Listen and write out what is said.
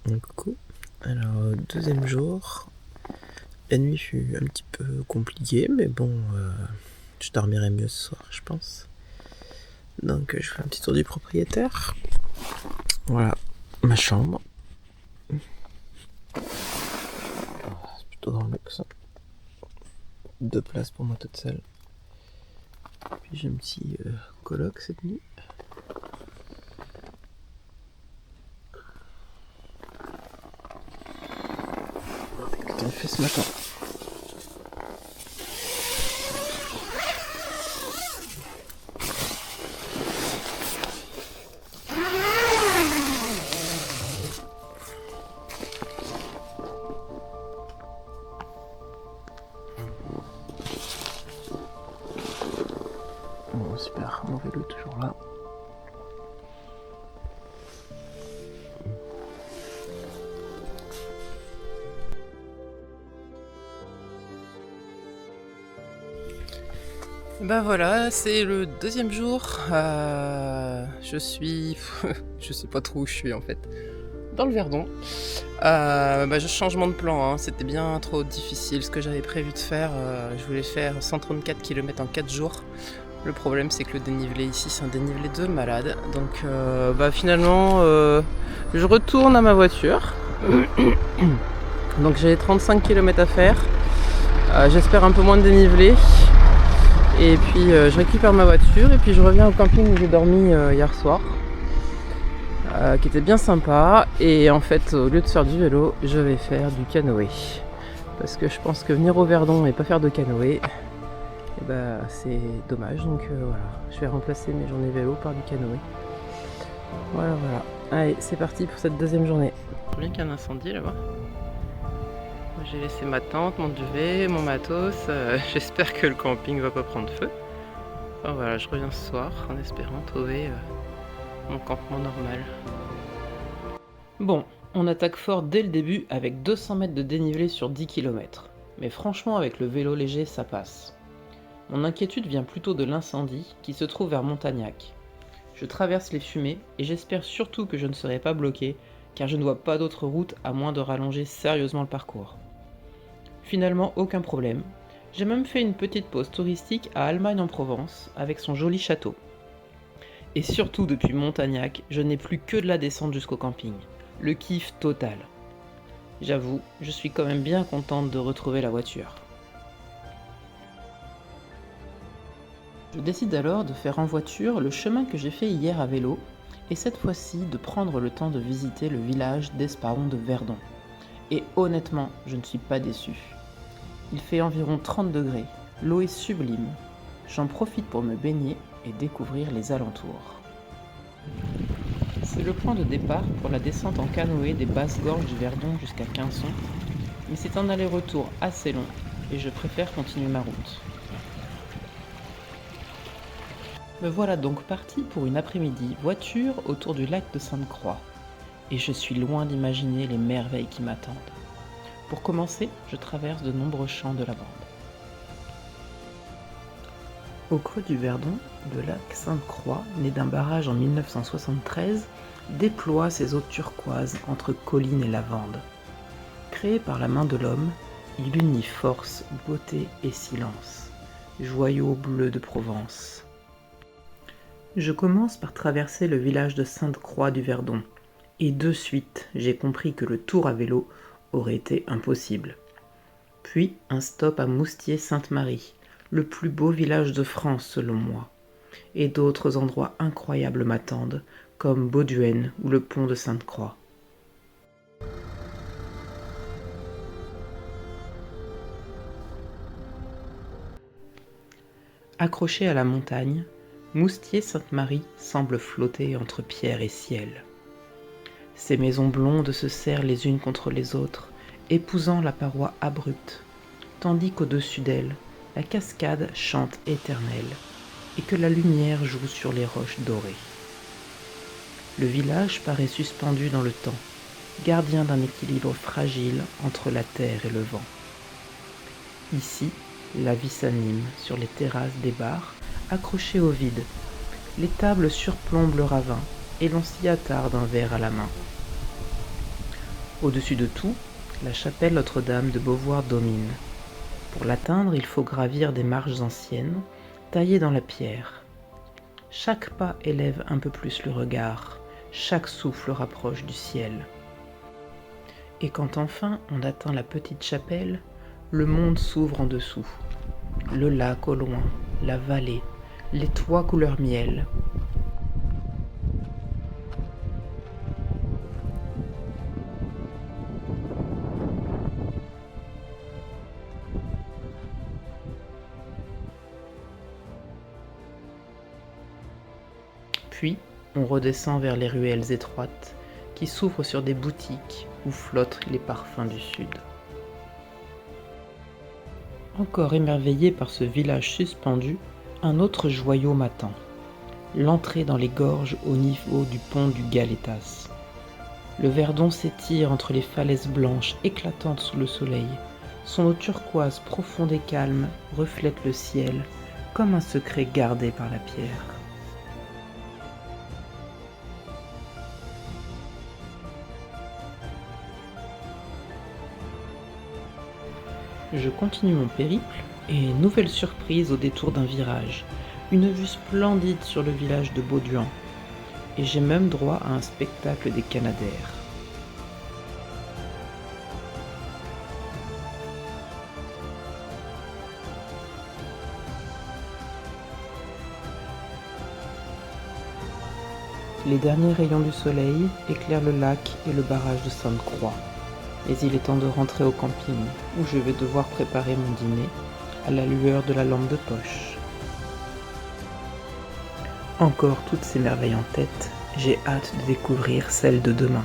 Coucou. Alors, deuxième jour. La nuit fut un petit peu compliquée, mais bon, je dormirai mieux ce soir, je pense. Donc, je fais un petit tour du propriétaire. Voilà, ma chambre. C'est plutôt grand luxe. 2 places pour moi toute seule. Puis j'ai un petit coloc cette nuit. Qu'est-ce qu'elle fait ce matin? Bon, super, mon vélo est toujours là. Ben voilà, c'est le deuxième jour. Je suis... je sais pas trop où je suis en fait. Dans le Verdon. Je changement de plan, hein. C'était bien trop difficile ce que j'avais prévu de faire. Je voulais faire 134 km en 4 jours. Le problème c'est que le dénivelé ici c'est un dénivelé de malade. Donc finalement je retourne à ma voiture. Donc j'ai 35 km à faire. J'espère un peu moins de dénivelé. Et puis je récupère ma voiture et puis je reviens au camping où j'ai dormi hier soir. Qui était bien sympa, et en fait au lieu de faire du vélo je vais faire du canoë parce que je pense que venir au Verdon et pas faire de canoë c'est dommage, donc voilà, je vais remplacer mes journées vélo par du canoë. Voilà, allez, c'est parti pour cette deuxième journée. Bien qu'il y a un incendie là-bas. J'ai laissé ma tente, mon duvet, mon matos. J'espère que le camping va pas prendre feu. Enfin, voilà, je reviens ce soir en espérant trouver mon campement normal. Bon, on attaque fort dès le début avec 200 mètres de dénivelé sur 10 km. Mais franchement, avec le vélo léger, ça passe. Mon inquiétude vient plutôt de l'incendie qui se trouve vers Montagnac. Je traverse les fumées et j'espère surtout que je ne serai pas bloqué, car je ne vois pas d'autre route à moins de rallonger sérieusement le parcours. Finalement, aucun problème. J'ai même fait une petite pause touristique à Almagne-en-Provence avec son joli château. Et surtout depuis Montagnac, je n'ai plus que de la descente jusqu'au camping. Le kiff total. J'avoue, je suis quand même bien contente de retrouver la voiture. Je décide alors de faire en voiture le chemin que j'ai fait hier à vélo, et cette fois-ci de prendre le temps de visiter le village d'Esparon de Verdon. Et honnêtement, je ne suis pas déçu. Il fait environ 30 degrés, l'eau est sublime. J'en profite pour me baigner et découvrir les alentours. C'est le point de départ pour la descente en canoë des basses gorges du Verdon jusqu'à Quinçon, mais c'est un aller-retour assez long et je préfère continuer ma route. Me voilà donc parti pour une après-midi voiture autour du lac de Sainte-Croix, et je suis loin d'imaginer les merveilles qui m'attendent. Pour commencer, je traverse de nombreux champs de lavande. Au creux du Verdon, le lac Sainte-Croix, né d'un barrage en 1973, déploie ses eaux turquoises entre collines et lavandes. Créé par la main de l'homme, il unit force, beauté et silence. Joyau bleu de Provence. Je commence par traverser le village de Sainte-Croix du Verdon, et de suite j'ai compris que le tour à vélo aurait été impossible. Puis un stop à Moustier-Sainte-Marie, le plus beau village de France selon moi, et d'autres endroits incroyables m'attendent, comme Bauduène ou le pont de Sainte-Croix. Accroché à la montagne, Moustier-Sainte-Marie semble flotter entre pierre et ciel. Ces maisons blondes se serrent les unes contre les autres, épousant la paroi abrupte, tandis qu'au-dessus d'elles, la cascade chante éternelle, et que la lumière joue sur les roches dorées. Le village paraît suspendu dans le temps, gardien d'un équilibre fragile entre la terre et le vent. Ici, la vie s'anime sur les terrasses des bars, accrochées au vide. Les tables surplombent le ravin, et l'on s'y attarde un verre à la main. Au-dessus de tout, la chapelle Notre-Dame de Beauvoir domine. Pour l'atteindre, il faut gravir des marches anciennes, taillées dans la pierre. Chaque pas élève un peu plus le regard, chaque souffle rapproche du ciel. Et quand enfin on atteint la petite chapelle, le monde s'ouvre en dessous. Le lac au loin, la vallée, les toits couleur miel. Puis, on redescend vers les ruelles étroites qui s'ouvrent sur des boutiques où flottent les parfums du sud. Encore émerveillé par ce village suspendu, un autre joyau m'attend. L'entrée dans les gorges au niveau du pont du Galetas. Le Verdon s'étire entre les falaises blanches éclatantes sous le soleil. Son eau turquoise profonde et calme reflète le ciel comme un secret gardé par la pierre. Je continue mon périple et nouvelle surprise au détour d'un virage. Une vue splendide sur le village de Bauduin. Et j'ai même droit à un spectacle des Canadaires. Les derniers rayons du soleil éclairent le lac et le barrage de Sainte-Croix. Mais il est temps de rentrer au camping, où je vais devoir préparer mon dîner à la lueur de la lampe de poche. Encore toutes ces merveilles en tête, j'ai hâte de découvrir celles de demain.